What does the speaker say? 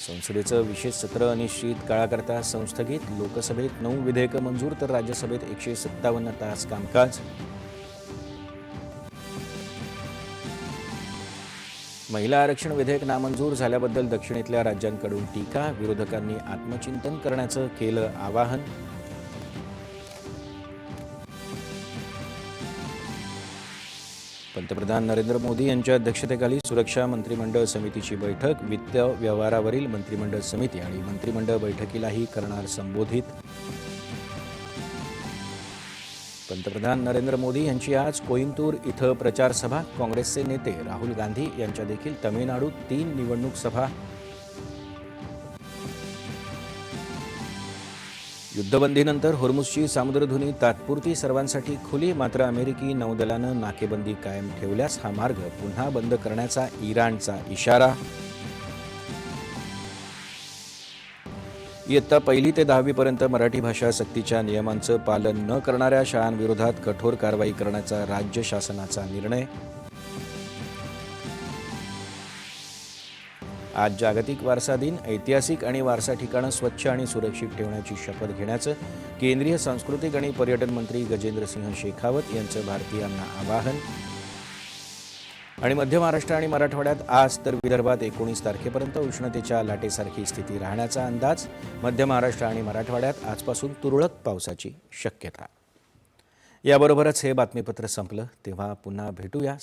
संसदेचं विशेष सत्र अनिश्चित काळाकरता संस्थगित. लोकसभेत 9 विधेयकं मंजूर तर राज्यसभेत 157 तास कामकाज. महिला आरक्षण विधेयक नामंजूर झाल्याबद्दल दक्षिणेतल्या राज्यांकडून टीका. विरोधकांनी आत्मचिंतन करण्याचं केलं आवाहन. पंतप्रधान नरेंद्र मोदी यांच्या अध्यक्षतेखाली सुरक्षा मंत्रिमंडळ समितीची बैठक. वित्त व्यवहारावरील मंत्रिमंडळ समिती आणि मंत्रिमंडळ बैठकीलाही करणार संबोधित. पंतप्रधान नरेंद्र मोदी यांची आज कोइंबतूर इथं प्रचार सभा. काँग्रेसचे नेते राहुल गांधी यांच्या देखील तमिळनाडूत 3 निवडणूक सभा. युद्धबंदीनंतर होर्मुझची सामुद्रधुनी तात्पुरती सर्वांसाठी खुली. मात्र अमेरिकी नौदलानं नाकेबंदी कायम ठेवल्यास हा मार्ग पुन्हा बंद करण्याचा इराणचा इशारा. इयत्ता 1ली ते 10वी पर्यंत मराठी भाषा सक्तीच्या नियमांचं पालन न करणाऱ्या शाळांविरोधात कठोर कारवाई करण्याचा राज्य शासनाचा निर्णय. आज जागतिक वारसा दिन. ऐतिहासिक आणि वारसा ठिकाणं स्वच्छ आणि सुरक्षित ठेवण्याची शपथ घेण्याचं केंद्रीय सांस्कृतिक आणि पर्यटन मंत्री गजेंद्रसिंह शेखावत यांचं भारतीयांना आवाहन. आणि मध्य महाराष्ट्र आणि मराठवाड्यात आज तर विदर्भात 19 तारखेपर्यंत उष्णतेच्या लाटेसारखी स्थिती राहण्याचा अंदाज. मध्य महाराष्ट्र आणि मराठवाड्यात आजपासून तुरळक पावसाची शक्यता. याबरोबरच हे बातमीपत्र संपलं. तेव्हा पुन्हा भेटूया.